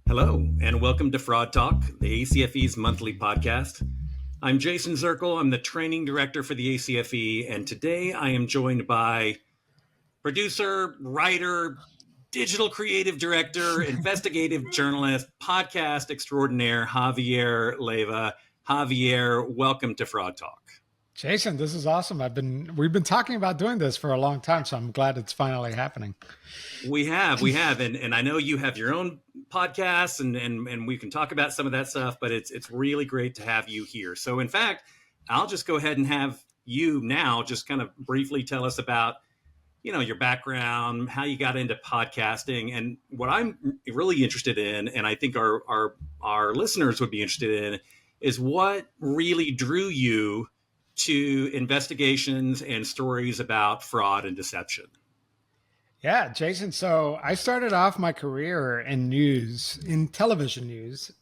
Hello, and welcome to Fraud Talk, the ACFE's monthly podcast. I'm Jason Zirkle. I'm the Training Director for the ACFE, and today I am joined by producer, writer, digital creative director, investigative journalist, podcast extraordinaire, Javier Leiva. Javier, welcome to Fraud Talk. Jason, this is awesome. We've been talking about doing this for a long time, so I'm glad it's finally happening. We have, and I know you have your own podcasts, and we can talk about some of that stuff. But it's really great to have you here. So, in fact, I'll just go ahead and have you now just kind of briefly tell us about, your background, how you got into podcasting, and what I'm really interested in, and I think our listeners would be interested in, is what really drew you to investigations and stories about fraud and deception. Yeah, Jason. So I started off my career in television news.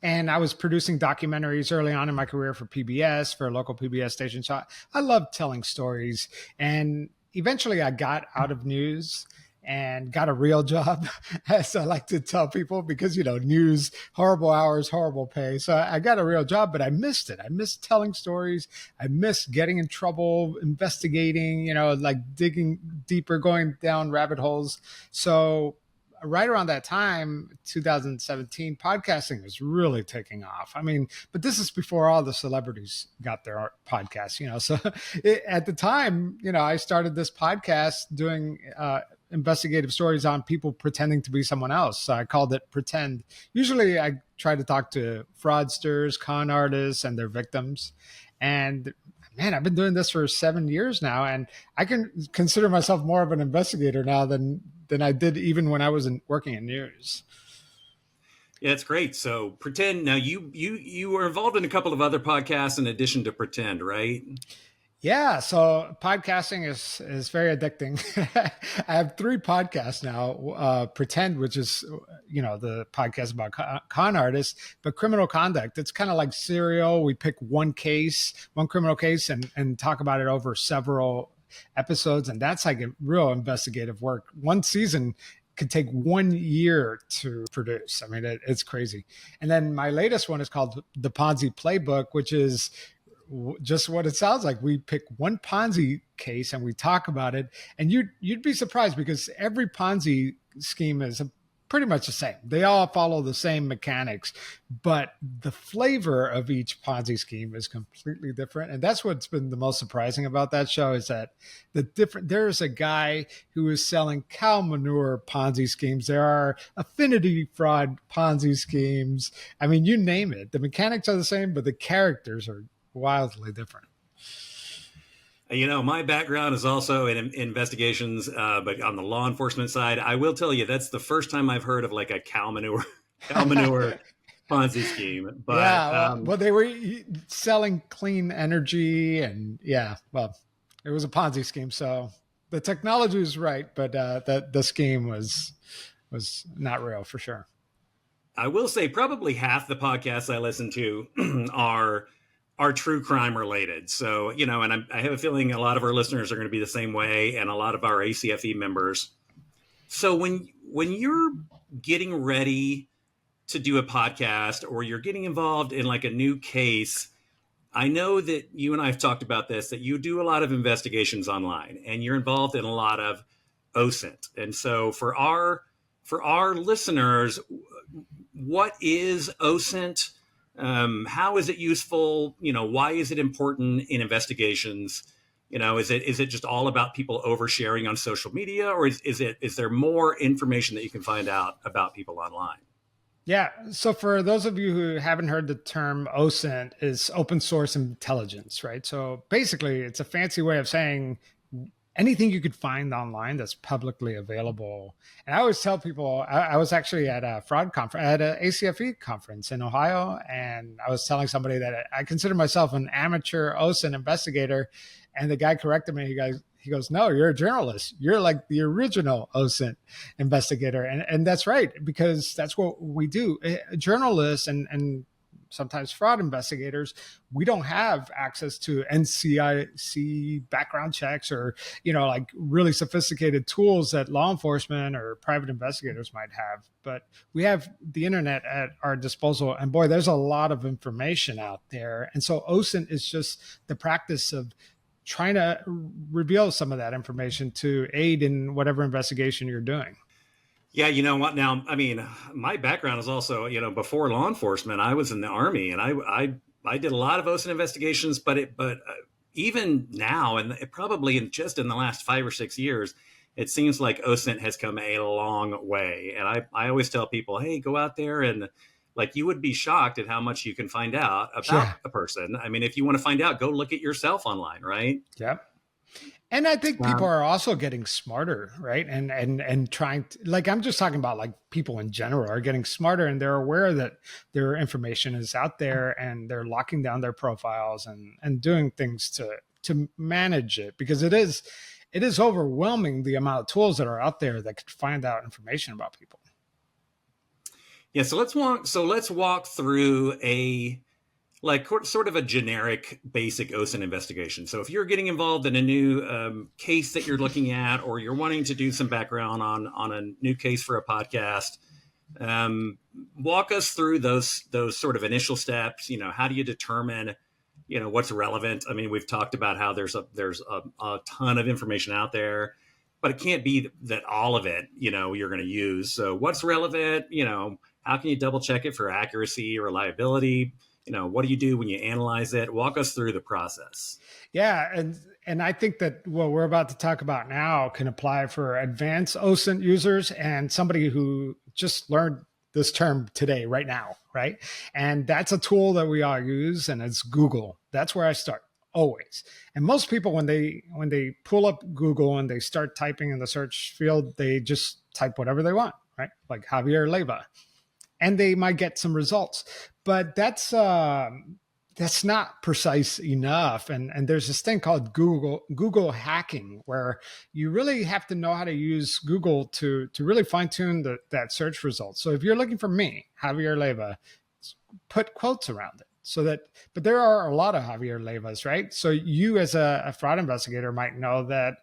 And I was producing documentaries early on in my career for PBS, for a local PBS station. So I loved telling stories. And eventually I got out of news and got a real job, as I like to tell people, because, news, horrible hours, horrible pay. So I got a real job, but I missed it. I missed telling stories. I missed getting in trouble, investigating, like digging deeper, going down rabbit holes. So right around that time, 2017, podcasting was really taking off. I mean, but this is before all the celebrities got their podcasts, So at the time, I started this podcast doing investigative stories on people pretending to be someone else. So I called it Pretend. Usually I try to talk to fraudsters, con artists, and their victims. And man, I've been doing this for 7 years now, and I can consider myself more of an investigator now than I did even when I was working in news. Yeah, that's great. So Pretend. Now you were involved in a couple of other podcasts in addition to Pretend, right? Yeah, so podcasting is very addicting. I have 3 podcasts now. Pretend, which is, the podcast about con artists, but Criminal Conduct. It's kind of like Serial. We pick one criminal case, and talk about it over several episodes. And that's like a real investigative work. One season could take 1 year to produce. I mean, it's crazy. And then my latest one is called The Ponzi Playbook, which is just what it sounds like. We pick one Ponzi case and we talk about it, and you'd be surprised because every Ponzi scheme is pretty much the same. They all follow the same mechanics, but the flavor of each Ponzi scheme is completely different. And that's what's been the most surprising about that show, is that there's a guy who is selling cow manure Ponzi schemes. There are affinity fraud Ponzi schemes. I mean, you name it. The mechanics are the same, but the characters are wildly different. My background is also in investigations, but on the law enforcement side, I will tell you that's the first time I've heard of like a cow manure Ponzi scheme. But well, they were selling clean energy, and it was a Ponzi scheme. So the technology was right, but the scheme was not real for sure. I will say probably half the podcasts I listen to are true crime related. So, and I have a feeling a lot of our listeners are going to be the same way, and a lot of our ACFE members. So when you're getting ready to do a podcast, or you're getting involved in like a new case, I know that you and I have talked about this, that you do a lot of investigations online, and you're involved in a lot of OSINT. And so for our listeners, what is OSINT? How is it useful? Why is it important in investigations? Is it just all about people oversharing on social media, or is there more information that you can find out about people online? Yeah. So for those of you who haven't heard the term, OSINT is open source intelligence, right? So basically it's a fancy way of saying anything you could find online that's publicly available. And I always tell people, I was actually at a fraud conference, at an ACFE conference in Ohio, and I was telling somebody that I consider myself an amateur OSINT investigator, and the guy corrected me. He goes, no, you're a journalist. You're like the original OSINT investigator. And that's right, because that's what we do. Journalists and sometimes fraud investigators, we don't have access to NCIC background checks or, like really sophisticated tools that law enforcement or private investigators might have. But we have the internet at our disposal. And boy, there's a lot of information out there. And so OSINT is just the practice of trying to reveal some of that information to aid in whatever investigation you're doing. Yeah, you know what? Now, I mean, my background is also, before law enforcement, I was in the Army, and I did a lot of OSINT investigations. But even now, and probably just in the last 5 or 6 years, it seems like OSINT has come a long way. And I always tell people, hey, go out there and you would be shocked at how much you can find out about a person. I mean, if you want to find out, go look at yourself online, right? Yep. And I think people are also getting smarter, right? And trying to, I'm just talking about people in general are getting smarter, and they're aware that their information is out there, and they're locking down their profiles and doing things to manage it, because it is overwhelming the amount of tools that are out there that could find out information about people. Yeah. So let's walk through sort of a generic basic OSINT investigation. So if you're getting involved in a new case that you're looking at, or you're wanting to do some background on a new case for a podcast, walk us through those sort of initial steps. How do you determine, what's relevant? I mean, we've talked about how there's a ton of information out there, but it can't be that all of it, you're going to use. So what's relevant? How can you double check it for accuracy, reliability? What do you do when you analyze it? Walk us through the process. Yeah. And I think that what we're about to talk about now can apply for advanced OSINT users and somebody who just learned this term today, right now, right? And that's a tool that we all use, and it's Google. That's where I start, always. And most people, when they pull up Google and they start typing in the search field, they just type whatever they want, right? Like Javier Leiva. And they might get some results, but that's not precise enough. And there's this thing called Google hacking, where you really have to know how to use Google to really fine tune that search result. So if you're looking for me, Javier Leiva, put quotes around it. But there are a lot of Javier Leivas, right? So you as a fraud investigator might know that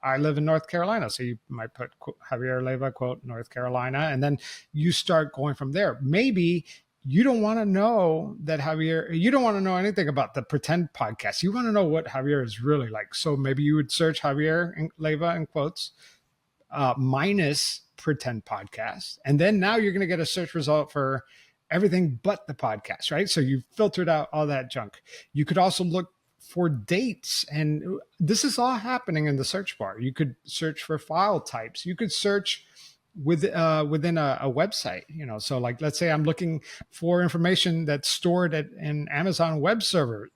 I live in North Carolina. So you might put Javier Leiva, quote, North Carolina, and then you start going from there. Maybe you don't want to know that Javier, you don't want to know anything about the pretend podcast. You want to know what Javier is really like. So maybe you would search Javier Leiva in quotes, minus pretend podcast. And then now you're going to get a search result for everything but the podcast, right? So you filtered out all that junk. You could also look for dates, and this is all happening in the search bar. You could search for file types. You could search within a website, so let's say I'm looking for information that's stored at an Amazon web server.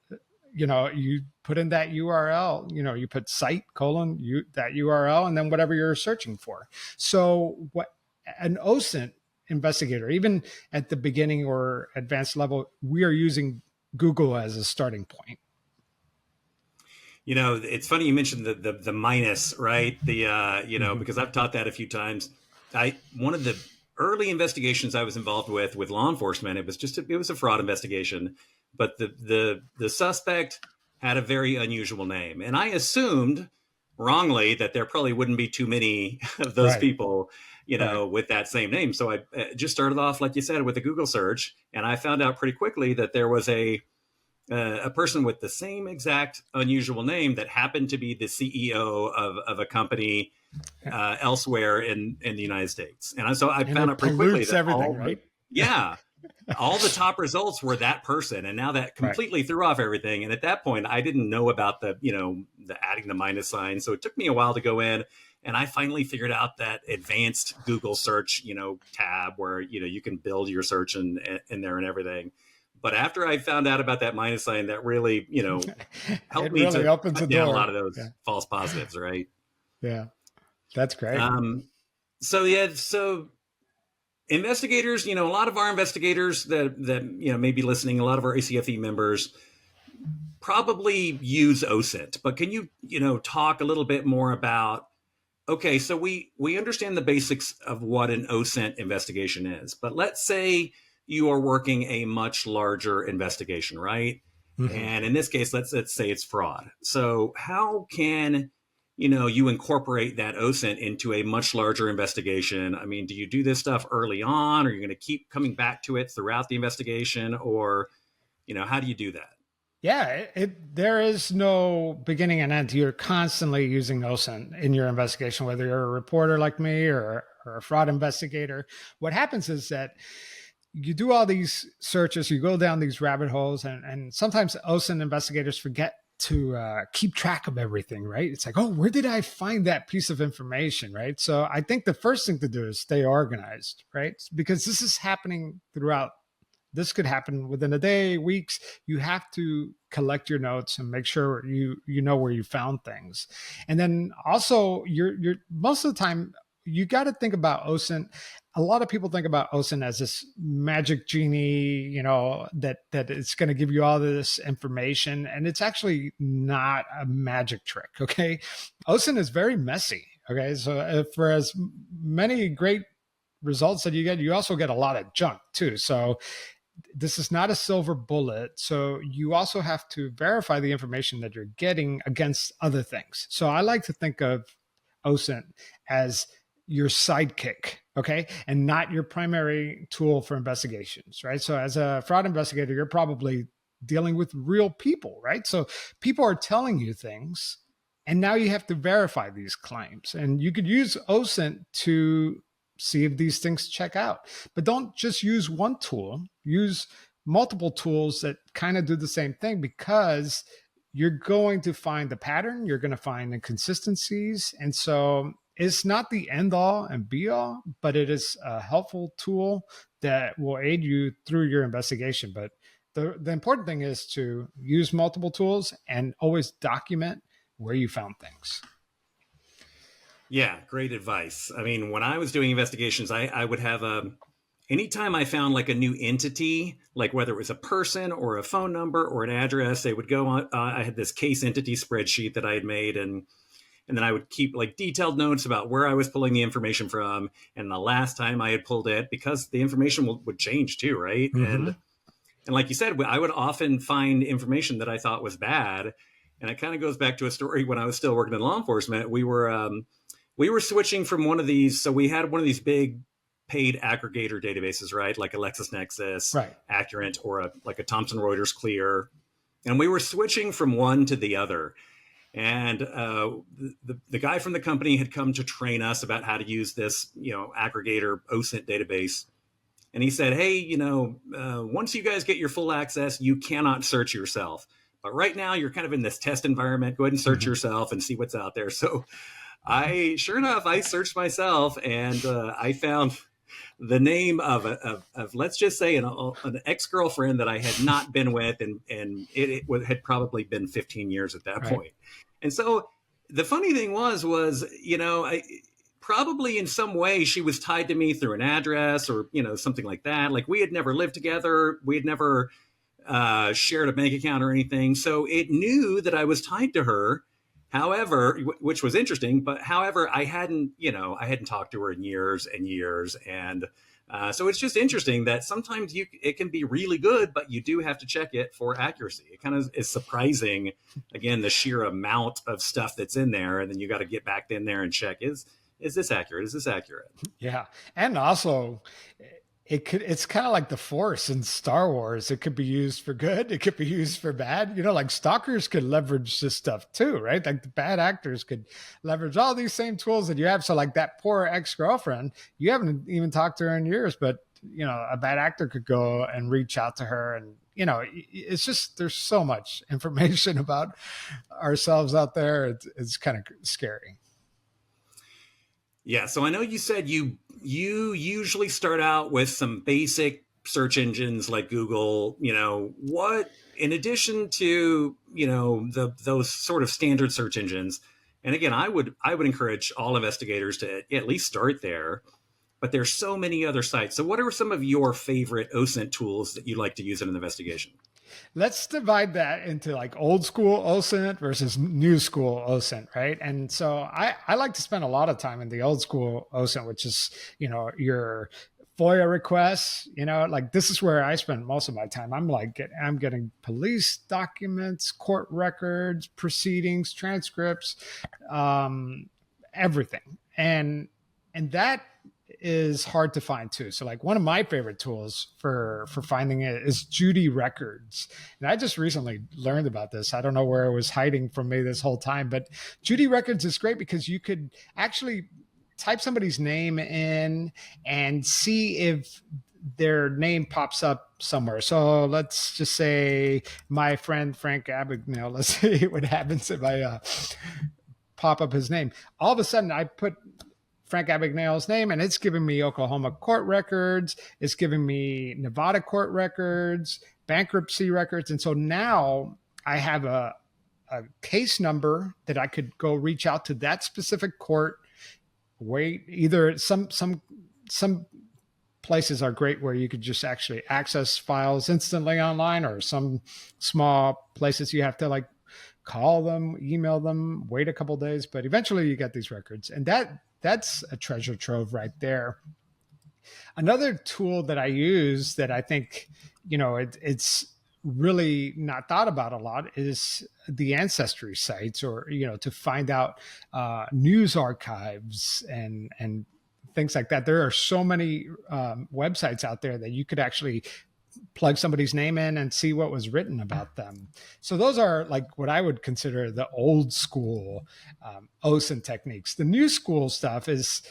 You put in that URL, you put site : that URL, and then whatever you're searching for. So what an OSINT investigator, even at the beginning or advanced level, we are using Google as a starting point. It's funny you mentioned the minus, right? Because I've taught that a few times. One of the early investigations I was involved with law enforcement, it was a fraud investigation, but the suspect had a very unusual name, and I assumed wrongly that there probably wouldn't be too many of those people, with that same name. So I just started off, like you said, with a Google search, and I found out pretty quickly that there was a person with the same exact unusual name that happened to be the CEO of a company elsewhere in the United States. And so I found out pretty quickly that everything, right? Yeah. All the top results were that person. And now that completely threw off everything. And at that point, I didn't know about the adding the minus sign. So it took me a while to go in. And I finally figured out that advanced Google search, tab where, you can build your search in there and everything. But after I found out about that minus sign, that really, helped me to cut down a lot of those false positives, right? Yeah, that's great. So investigators, a lot of our investigators that may be listening, a lot of our ACFE members probably use OSINT. But can you, talk a little bit more about, okay, so we understand the basics of what an OSINT investigation is, but let's say you are working a much larger investigation, right? Mm-hmm. And in this case, let's say it's fraud. So how can you incorporate that OSINT into a much larger investigation? I mean, do you do this stuff early on? Or are you going to keep coming back to it throughout the investigation? Or, how do you do that? Yeah, there is no beginning and end. You're constantly using OSINT in your investigation, whether you're a reporter like me or a fraud investigator. What happens is that you do all these searches, you go down these rabbit holes, and sometimes OSINT investigators forget to keep track of everything, right? It's like, oh, where did I find that piece of information, right? So I think the first thing to do is stay organized, right? Because this is happening throughout. This could happen within a day, weeks. You have to collect your notes and make sure you know where you found things. And then also, you're most of the time you got to think about OSINT. A lot of people think about OSINT as this magic genie, that it's going to give you all this information, and it's actually not a magic trick. Okay, OSINT is very messy. Okay, so for as many great results that you get, you also get a lot of junk too. So this is not a silver bullet. So you also have to verify the information that you're getting against other things. So I like to think of OSINT as your sidekick, okay, and not your primary tool for investigations, right? So as a fraud investigator, you're probably dealing with real people, right? So people are telling you things, and now you have to verify these claims. And you could use OSINT to see if these things check out. But don't just use one tool, use multiple tools that kind of do the same thing, because you're going to find the pattern, you're going to find inconsistencies. And so it's not the end all and be all, but it is a helpful tool that will aid you through your investigation. But the important thing is to use multiple tools and always document where you found things. Yeah, great advice. I mean, when I was doing investigations, I would have anytime I found like a new entity, like whether it was a person or a phone number or an address, they would go on. I had this case entity spreadsheet that I had made, and then I would keep like detailed notes about where I was pulling the information from, and the last time I had pulled it, because the information would change too, right? Mm-hmm. And like you said, I would often find information that I thought was bad, and it kind of goes back to a story when I was still working in law enforcement. We were switching from one of these. So we had one of these big paid aggregator databases, right? Like a LexisNexis, right, Accurant, or like a Thomson Reuters Clear. And we were switching from one to the other. And the guy from the company had come to train us about how to use this, aggregator OSINT database. And he said, hey, once you guys get your full access, you cannot search yourself. But right now you're kind of in this test environment. Go ahead and search yourself and see what's out there. So sure enough, I searched myself, and I found the name of let's just say an ex-girlfriend that I had not been with, and it had probably been 15 years at that point. And so the funny thing was, probably in some way she was tied to me through an address or, something like that. Like we had never lived together. We had never shared a bank account or anything. So it knew that I was tied to her. However, which was interesting, but however, I hadn't talked to her in years and years. And so it's just interesting that sometimes it can be really good, but you do have to check it for accuracy. It kind of is surprising, again, the sheer amount of stuff that's in there. And then you got to get back in there and check, is this accurate? Is this accurate? Yeah. And also, it's kind of like the Force in Star Wars. It could be used for good. It could be used for bad. Like stalkers could leverage this stuff too, right? Like the bad actors could leverage all these same tools that you have. So like that poor ex-girlfriend, you haven't even talked to her in years, but a bad actor could go and reach out to her, and it's just, there's so much information about ourselves out there. It's kind of scary. Yeah. So I know you said you usually start out with some basic search engines like Google. What, in addition to, those sort of standard search engines, and again, I would encourage all investigators to at least start there, but there's so many other sites. So what are some of your favorite OSINT tools that you like to use in an investigation? Let's divide that into like old school OSINT versus new school OSINT, right? And so I like to spend a lot of time in the old school OSINT, which is, your FOIA requests, like this is where I spend most of my time. I'm getting police documents, court records, proceedings, transcripts, everything. And that is hard to find too. So like one of my favorite tools for finding it is Judy Records. And I just recently learned about this. I don't know where it was hiding from me this whole time, but Judy Records is great because you could actually type somebody's name in and see if their name pops up somewhere. So let's just say my friend Frank Abagnale. Let's see what happens if I pop up his name. All of a sudden, I put Frank Abagnale's name, and it's giving me Oklahoma court records. It's giving me Nevada court records, bankruptcy records. And so now I have a case number that I could go reach out to that specific court. Wait, either some places are great where you could just actually access files instantly online, or some small places you have to like call them, email them, wait a couple of days, but eventually you get these records. And that's a treasure trove right there. Another tool that I use that I think, it's really not thought about a lot is the ancestry sites, or, to find out news archives and things like that. There are so many websites out there that you could actually plug somebody's name in and see what was written about them. So those are like what I would consider the old school OSINT techniques. The new school stuff is,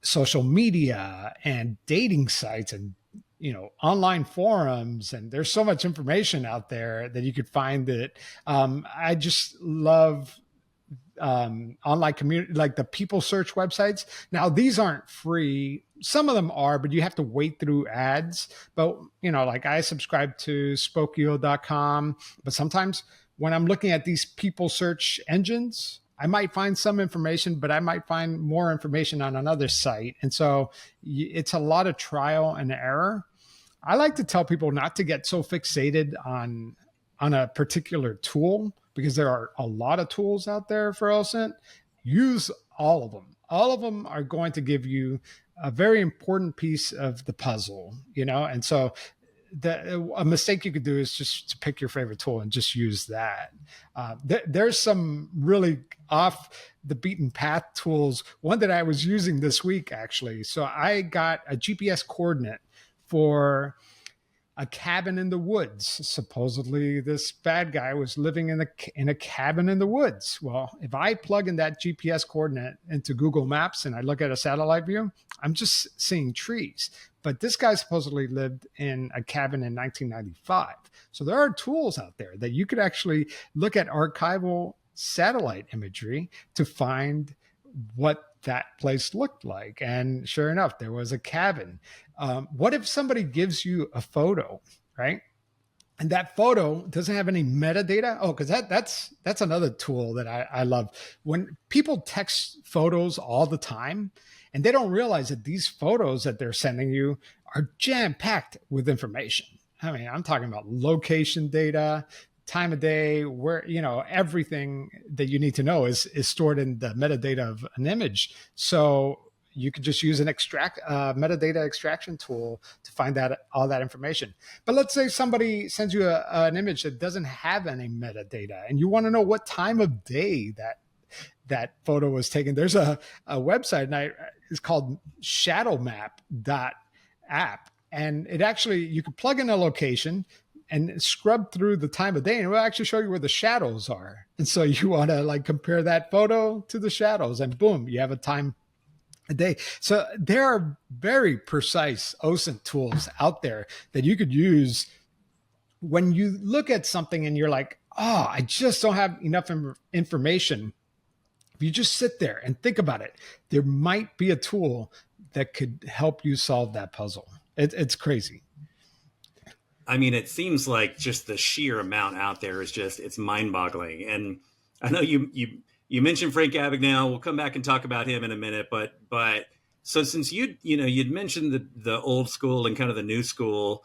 social media and dating sites and, online forums. And there's so much information out there that you could find that I just love online community, like the people search websites. Now, these aren't free. Some of them are, but you have to wait through ads. But, like I subscribe to Spokeo.com, but sometimes when I'm looking at these people search engines, I might find some information, but I might find more information on another site. And so it's a lot of trial and error. I like to tell people not to get so fixated on a particular tool, because there are a lot of tools out there for OSINT. Use all of them. All of them are going to give you a very important piece of the puzzle, And so a mistake you could do is just to pick your favorite tool and just use that. There's some really off the beaten path tools. One that I was using this week, actually. So I got a GPS coordinate for a cabin in the woods. Supposedly this bad guy was living in a cabin in the woods. Well, if I plug in that GPS coordinate into Google Maps and I look at a satellite view, I'm just seeing trees. But this guy supposedly lived in a cabin in 1995. So there are tools out there that you could actually look at archival satellite imagery to find what that place looked like. And sure enough, there was a cabin. What if somebody gives you a photo, right? And that photo doesn't have any metadata? Oh, because that's another tool that I love. When people text photos all the time, and they don't realize that these photos that they're sending you are jam-packed with information. I mean, I'm talking about location data, time of day, where, everything that you need to know is stored in the metadata of an image. So you could just use an metadata extraction tool to find all that information. But let's say somebody sends you an image that doesn't have any metadata, and you want to know what time of day that photo was taken. There's a website, and it's called shadowmap.app. And it actually, you could plug in a location and scrub through the time of day, and it will actually show you where the shadows are. And so you want to like compare that photo to the shadows, and boom, you have a time a day. So there are very precise OSINT tools out there that you could use when you look at something and you're like, oh, I just don't have enough information. If you just sit there and think about it, there might be a tool that could help you solve that puzzle. It's crazy. I mean, it seems like just the sheer amount out there is it's mind-boggling. And I know you mentioned Frank Abagnale. We'll come back and talk about him in a minute. But so since you'd mentioned the old school and kind of the new school,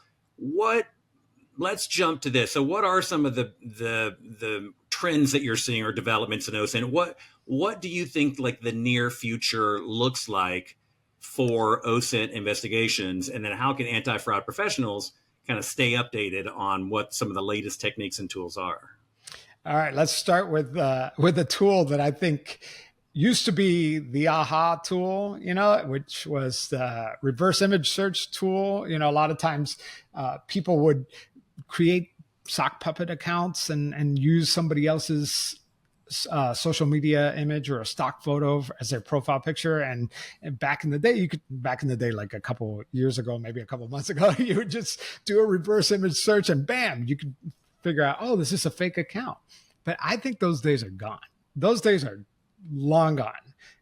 let's jump to this. So what are some of the trends that you're seeing or developments in OSINT? What do you think like the near future looks like for OSINT investigations? And then how can anti-fraud professionals kind of stay updated on what some of the latest techniques and tools are? All right, let's start with a tool that I think used to be the AHA tool, which was the reverse image search tool. A lot of times people would create sock puppet accounts and use somebody else's social media image or a stock photo as their profile picture. And back in the day, like a couple years ago, maybe a couple months ago, you would just do a reverse image search and bam, you could figure out, oh, this is a fake account. But I think those days are gone. Those days are long gone.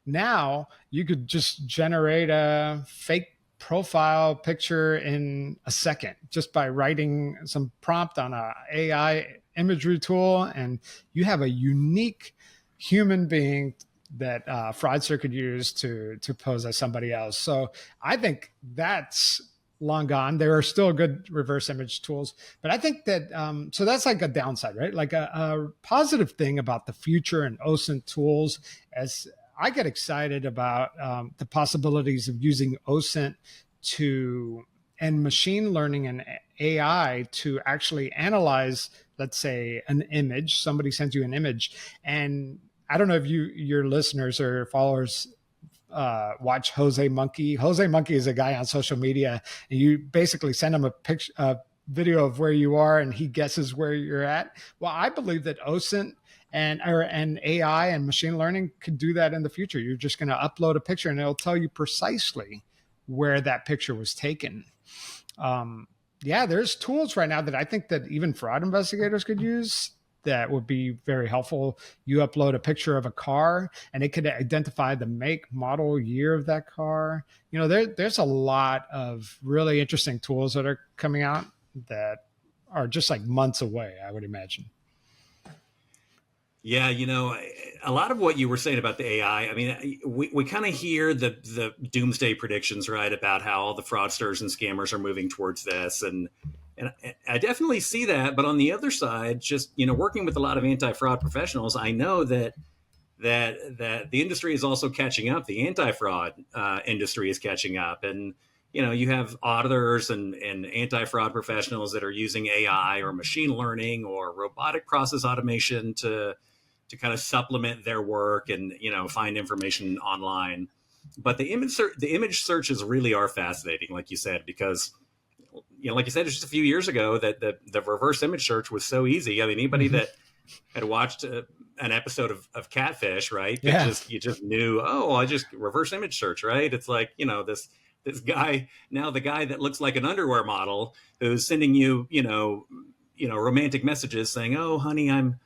Now you could just generate a fake profile picture in a second just by writing some prompt on a AI imagery tool, and you have a unique human being that fraudster could use to pose as somebody else. So I think that's long gone. There are still good reverse image tools, but I think that so that's like a downside, right? Like a positive thing about the future and OSINT tools, as I get excited about the possibilities of using OSINT and machine learning and AI to actually analyze, let's say, an image. Somebody sends you an image, and I don't know if your listeners or followers watch Jose Monkey. Jose Monkey is a guy on social media, and you basically send him a video of where you are, and he guesses where you're at. Well, I believe that OSINT and AI and machine learning could do that in the future. You're just going to upload a picture, and it'll tell you precisely where that picture was taken. There's tools right now that I think that even fraud investigators could use that would be very helpful. You upload a picture of a car and it could identify the make, model, year of that car. There's a lot of really interesting tools that are coming out that are just like months away, I would imagine. Yeah, a lot of what you were saying about the AI, I mean, we kind of hear the doomsday predictions, right, about how all the fraudsters and scammers are moving towards this. And I definitely see that. But on the other side, just, working with a lot of anti-fraud professionals, I know that the industry is also catching up. The anti-fraud industry is catching up. And, you have auditors and anti-fraud professionals that are using AI or machine learning or robotic process automation to kind of supplement their work and, find information online. But the image searches really are fascinating, like you said, because, like you said, just a few years ago that the reverse image search was so easy. I mean, anybody that had watched an episode of Catfish, right? Yeah. You just knew, I just reverse image search, right? It's like, this guy, now the guy that looks like an underwear model who's sending you, romantic messages saying, oh, honey, I'm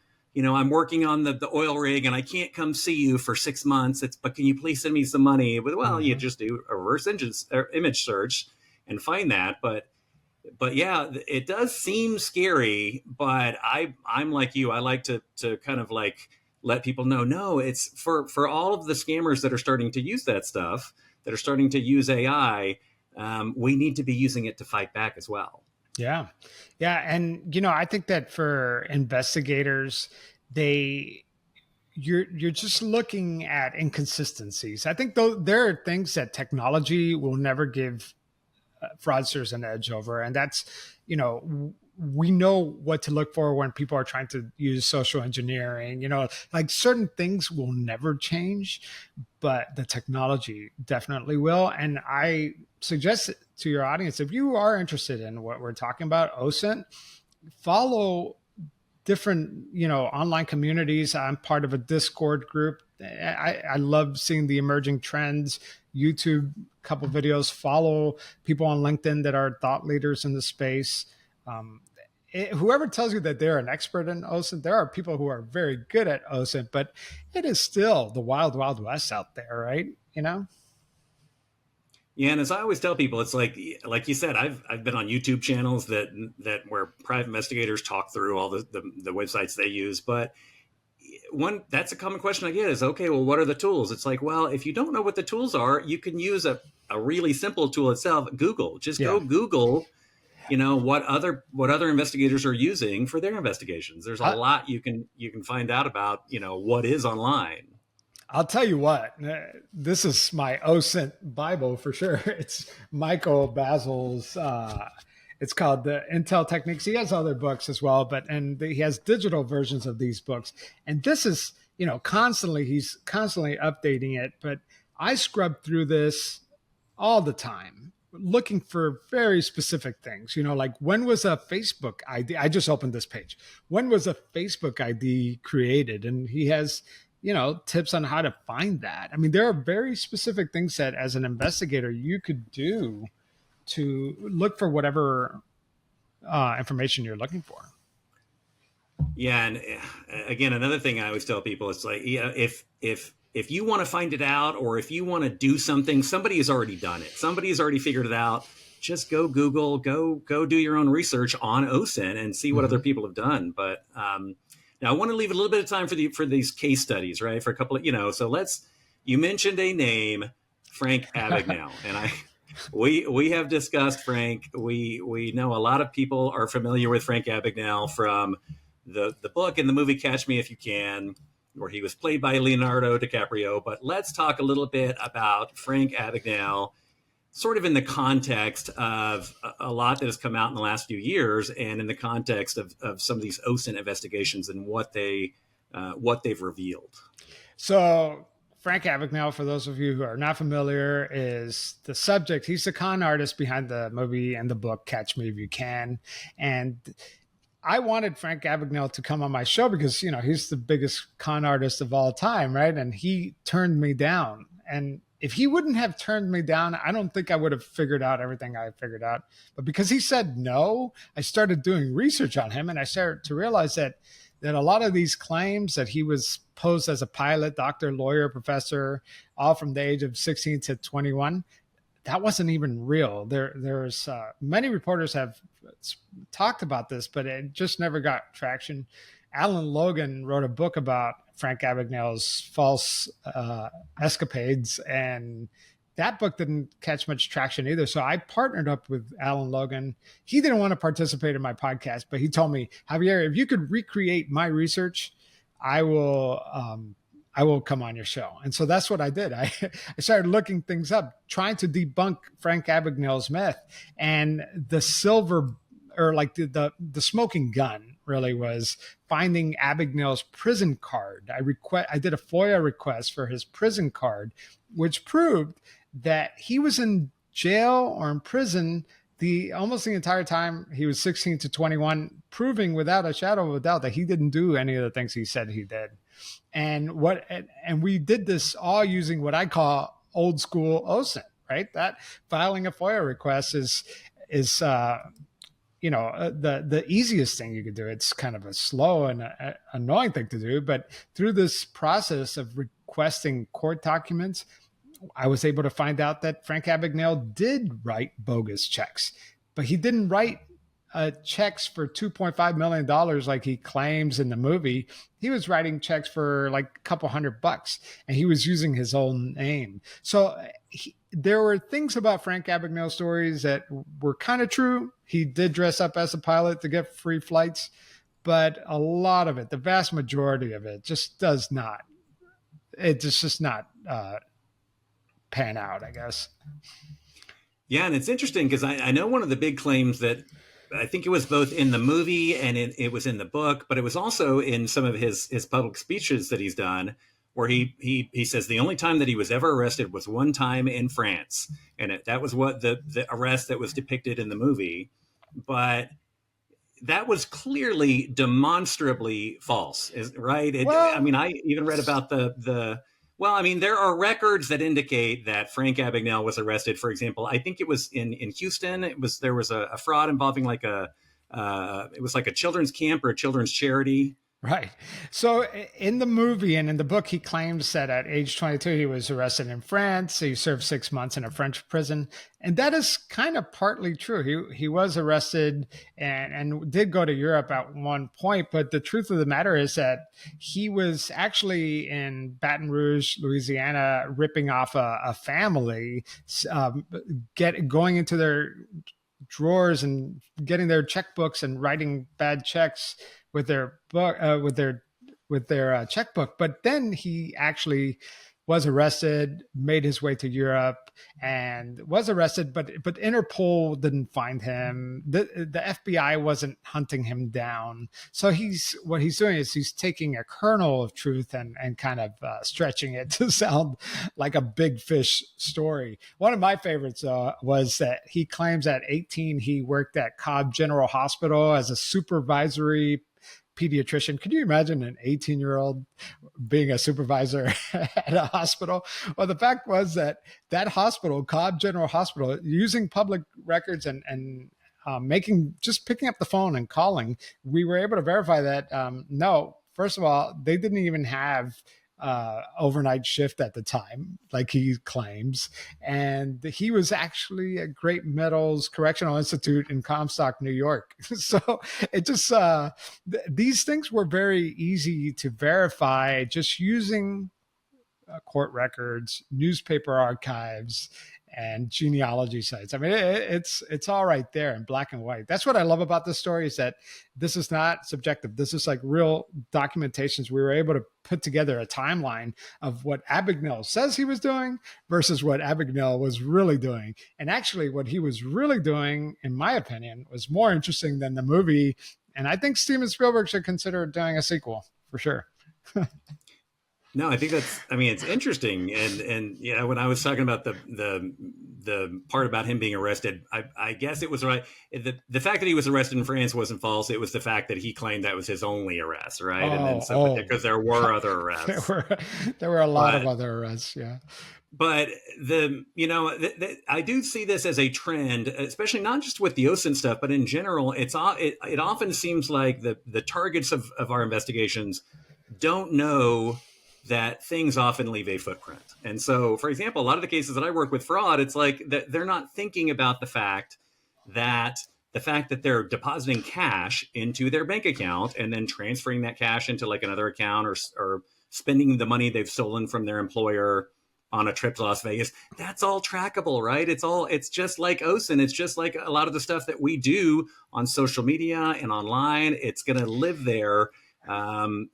working on the oil rig and I can't come see you for 6 months. But can you please send me some money? But you just do a reverse image search and find that. But yeah, it does seem scary, but I'm like you. I like to kind of like let people know, no, it's for all of the scammers that are starting to use that stuff, that are starting to use AI, we need to be using it to fight back as well. Yeah. Yeah. And, I think that for investigators, you're just looking at inconsistencies. I think though there are things that technology will never give fraudsters an edge over. And that's, we know what to look for when people are trying to use social engineering, like certain things will never change, but the technology definitely will. And I suggest to your audience, if you are interested in what we're talking about, OSINT, follow different, online communities. I'm part of a Discord group. I love seeing the emerging trends. YouTube, couple videos, follow people on LinkedIn that are thought leaders in the space. Whoever tells you that they're an expert in OSINT, there are people who are very good at OSINT, but it is still the wild, wild west out there, right? Yeah, and as I always tell people, it's like you said, I've been on YouTube channels that where private investigators talk through all the websites they use. But that's a common question I get is, okay, well, what are the tools? It's like, well, if you don't know what the tools are, you can use a really simple tool itself. Google, go Google, what other investigators are using for their investigations. There's a lot you can find out about, what is online. I'll tell you what, this is my OSINT Bible for sure. It's Michael Basil's. It's called the Intel Techniques. He has other books as well, he has digital versions of these books. And this is, he's constantly updating it. But I scrubbed through this all the time, looking for very specific things, like when was a Facebook ID? I just opened this page. When was a Facebook ID created? And he has, tips on how to find that. I mean, there are very specific things that as an investigator you could do to look for whatever information you're looking for. Yeah, and again, another thing I always tell people is like, if you want to find it out, or if you want to do something, somebody has already done it. Somebody has already figured it out. Just go Google, go do your own research on OSINT and see what other people have done. But now I want to leave a little bit of time for these case studies, right? For a couple of, so you mentioned a name, Frank Abagnale, and we have discussed Frank. We know a lot of people are familiar with Frank Abagnale from the book and the movie Catch Me If You Can, where he was played by Leonardo DiCaprio. But let's talk a little bit about Frank Abagnale, sort of in the context of a lot that has come out in the last few years, and in the context of some of these OSINT investigations and what they've revealed. So Frank Abagnale, for those of you who are not familiar, is the subject. He's the con artist behind the movie and the book Catch Me If You Can. And I wanted Frank Abagnale to come on my show because, he's the biggest con artist of all time, right? And he turned me down. And if he wouldn't have turned me down, I don't think I would have figured out everything I figured out. But because he said no, I started doing research on him, and I started to realize that a lot of these claims that he was posed as a pilot, doctor, lawyer, professor, all from the age of 16 to 21, that wasn't even real. There's many reporters have talked about this, but it just never got traction. Alan Logan wrote a book about Frank Abagnale's false escapades, and that book didn't catch much traction either. So I partnered up with Alan Logan. He didn't want to participate in my podcast, but he told me, Javier, if you could recreate my research, I will come on your show. And so that's what I did. I started looking things up, trying to debunk Frank Abagnale's myth. And the the smoking gun really was finding Abagnale's prison card. I did a FOIA request for his prison card, which proved that he was in jail or in prison almost the entire time he was 16 to 21, proving without a shadow of a doubt that he didn't do any of the things he said he did. And we did this all using what I call old school OSINT, right? That filing a FOIA request is the easiest thing you could do. It's kind of a slow and annoying thing to do, but through this process of requesting court documents, I was able to find out that Frank Abagnale did write bogus checks, but he didn't write checks for $2.5 million like he claims in the movie. He was writing checks for like a couple $100, and he was using his own name. So there were things about Frank Abagnale stories that were kind of true. He did dress up as a pilot to get free flights, but a lot of it, the vast majority of it, just does not. It's just not pan out, I guess. Yeah, and it's interesting because I know one of the big claims that I think it was both in the movie and it was in the book, but it was also in some of his public speeches that he's done, where he says the only time that he was ever arrested was one time in France, and that was what the arrest that was depicted in the movie, but that was clearly demonstrably false, right? I even read about there are records that indicate that Frank Abagnale was arrested. For example, I think it was in Houston. There was a fraud involving it was like a children's camp or a children's charity. Right. So in the movie and in the book, he claims that at age 22, he was arrested in France. He served 6 months in a French prison. And that is kind of partly true. He was arrested and did go to Europe at one point. But the truth of the matter is that he was actually in Baton Rouge, Louisiana, ripping off a family, going into their drawers and getting their checkbooks and writing bad checks with their with their checkbook. But then he actually was arrested, made his way to Europe, and was arrested. But Interpol didn't find him. The FBI wasn't hunting him down. So what he's doing is he's taking a kernel of truth and kind of stretching it to sound like a big fish story. One of my favorites was that he claims at 18 he worked at Cobb General Hospital as a supervisory pediatrician. Could you imagine an 18-year-old being a supervisor at a hospital? Well, the fact was that hospital, Cobb General Hospital, using public records and picking up the phone and calling, we were able to verify that no, first of all, they didn't even have overnight shift at the time, like he claims. And he was actually at Great Meadows Correctional Institute in Comstock, New York. So it just, these things were very easy to verify just using court records, newspaper archives, and genealogy sites. I mean, it's all right there in black and white. That's what I love about this story, is that this is not subjective. This is like real documentations. We were able to put together a timeline of what Abagnale says he was doing versus what Abagnale was really doing. And actually what he was really doing, in my opinion, was more interesting than the movie. And I think Steven Spielberg should consider doing a sequel for sure. No, I think it's interesting. And yeah, when I was talking about the part about him being arrested, I guess it was right. The fact that he was arrested in France wasn't false. It was the fact that he claimed that was his only arrest, right? And then because there were other arrests. there were a lot of other arrests, yeah. But I do see this as a trend, especially not just with the OSINT stuff, but in general, it often seems like the targets of our investigations don't know that things often leave a footprint. And so, for example, a lot of the cases that I work with fraud, it's like that they're not thinking about the fact that they're depositing cash into their bank account and then transferring that cash into like another account, or spending the money they've stolen from their employer on a trip to Las Vegas. That's all trackable, right? It's just like OSINT. It's just like a lot of the stuff that we do on social media and online. It's going to live there for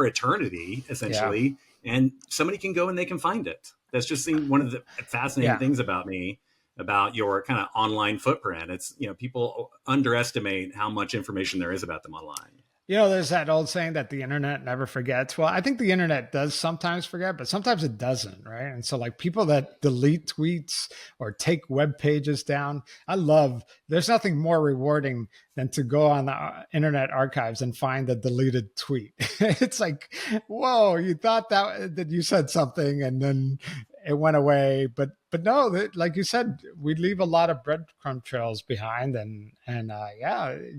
eternity, essentially. Yeah. And somebody can go and they can find it. That's just one of the fascinating things about your kind of online footprint. It's, people underestimate how much information there is about them online. There's that old saying that the internet never forgets. Well, I think the internet does sometimes forget, but sometimes it doesn't, right? And so like people that delete tweets or take web pages down, there's nothing more rewarding than to go on the internet archives and find a deleted tweet. It's like, whoa, you thought that you said something and then it went away. But no, like you said, we leave a lot of breadcrumb trails behind, and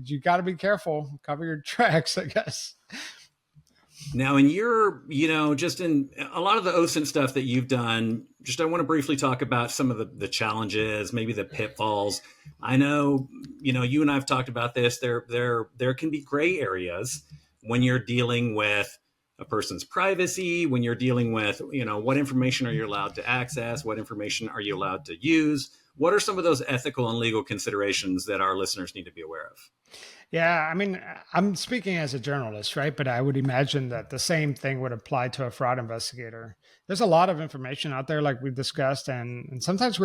you got to be careful, cover your tracks, I guess. Now, in your, just in a lot of the OSINT stuff that you've done, I want to briefly talk about some of the challenges, maybe the pitfalls. I know, you and I have talked about this. There can be gray areas when you're dealing with a person's privacy, when you're dealing with, what information are you allowed to access? What information are you allowed to use? What are some of those ethical and legal considerations that our listeners need to be aware of? Yeah, I mean, I'm speaking as a journalist, right? But I would imagine that the same thing would apply to a fraud investigator. There's a lot of information out there, like we discussed, and sometimes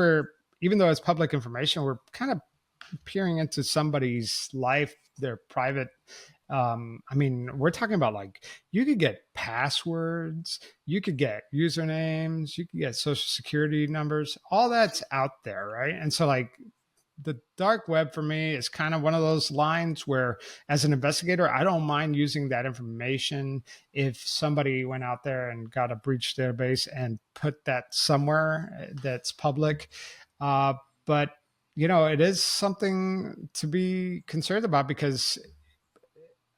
even though it's public information, we're kind of peering into somebody's life, their private. We're talking about like, you could get passwords, you could get usernames, you could get social security numbers, all that's out there, right? And so like the dark web for me is kind of one of those lines where, as an investigator, I don't mind using that information if somebody went out there and got a breach database and put that somewhere that's public. But it is something to be concerned about, because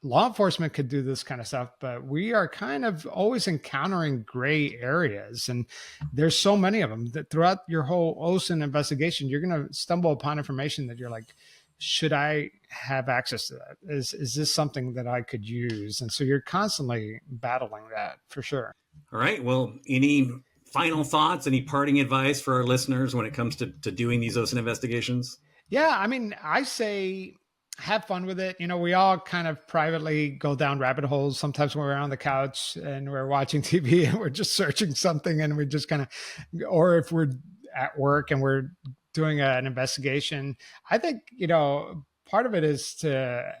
law enforcement could do this kind of stuff, but we are kind of always encountering gray areas. And there's so many of them that throughout your whole OSINT investigation, you're going to stumble upon information that you're like, should I have access to that? Is this something that I could use? And so you're constantly battling that, for sure. All right. Well, any final thoughts, any parting advice for our listeners when it comes to doing these OSINT investigations? Yeah, I mean, I say have fun with it. We all kind of privately go down rabbit holes. Sometimes when we're on the couch and we're watching TV and we're just searching something and we just kind of, or if we're at work and we're doing an investigation, I think, part of it is to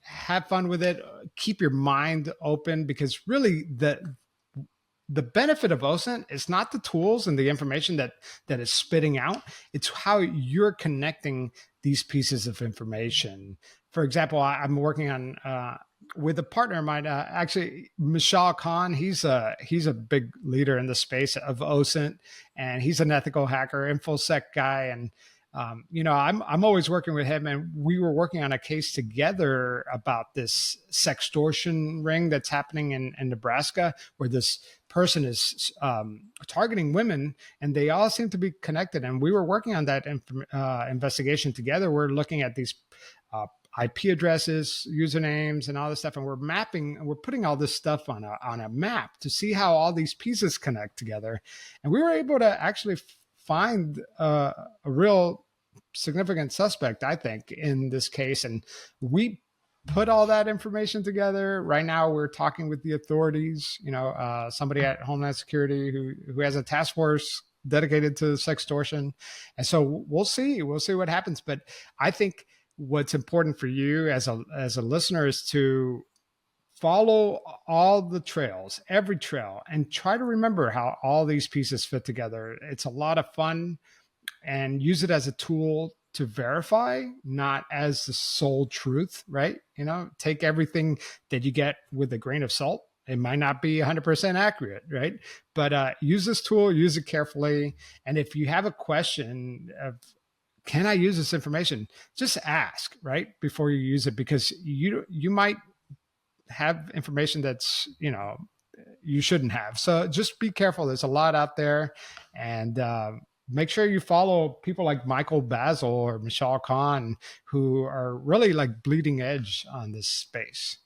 have fun with it, keep your mind open, because really the benefit of OSINT is not the tools and the information that is spitting out. It's how you're connecting these pieces of information. For example, I'm working on with a partner of mine, actually Michal Khan. He's a big leader in the space of OSINT, and he's an ethical hacker, InfoSec guy, and I'm always working with him, and we were working on a case together about this sextortion ring that's happening in Nebraska, where this person is targeting women, and they all seem to be connected. And we were working on that investigation together. We're looking at these IP addresses, usernames, and all this stuff, and we're mapping, and we're putting all this stuff on a map to see how all these pieces connect together. And we were able to actually find a real significant suspect, I think, in this case. And we put all that information together. Right now, we're talking with the authorities, somebody at Homeland Security who has a task force dedicated to sextortion. And so we'll see what happens. But I think what's important for you as a listener is to follow all the trails, every trail, and try to remember how all these pieces fit together. It's a lot of fun, and use it as a tool to verify, not as the sole truth, right? Take everything that you get with a grain of salt. It might not be 100% accurate, right? But use this tool, use it carefully. And if you have a question of, can I use this information? Just ask, right, before you use it, because you might have information that's, you shouldn't have. So just be careful. There's a lot out there, and make sure you follow people like Michael Basil or Michal Khan, who are really like bleeding edge on this space.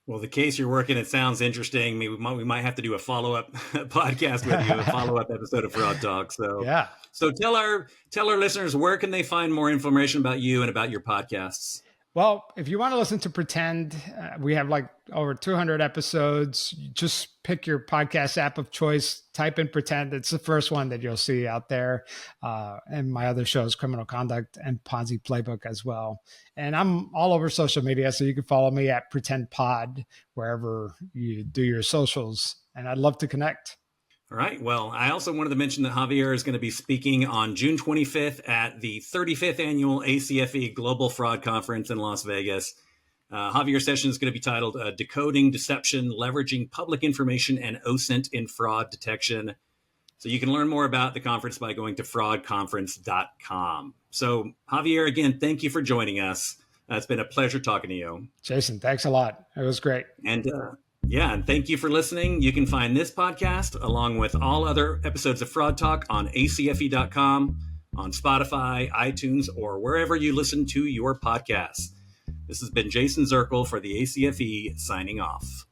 Well, the case you're working, it sounds interesting. Maybe we might have to do a follow-up podcast with you, a follow-up episode of Fraud Talk. So yeah. So tell our listeners, where can they find more information about you and about your podcasts? Well, if you want to listen to Pretend, we have like over 200 episodes. Just pick your podcast app of choice, type in Pretend. It's the first one that you'll see out there. And my other shows, Criminal Conduct and Ponzi Playbook as well. And I'm all over social media, so you can follow me at Pretend Pod, wherever you do your socials. And I'd love to connect. All right. Well, I also wanted to mention that Javier is going to be speaking on June 25th at the 35th Annual ACFE Global Fraud Conference in Las Vegas. Javier's session is going to be titled Decoding Deception, Leveraging Public Information and OSINT in Fraud Detection. So you can learn more about the conference by going to fraudconference.com. So Javier, again, thank you for joining us. It's been a pleasure talking to you. Jason, thanks a lot. It was great. And and thank you for listening. You can find this podcast along with all other episodes of Fraud Talk on acfe.com, on Spotify, iTunes, or wherever you listen to your podcasts. This has been Jason Zirkle for the ACFE, signing off.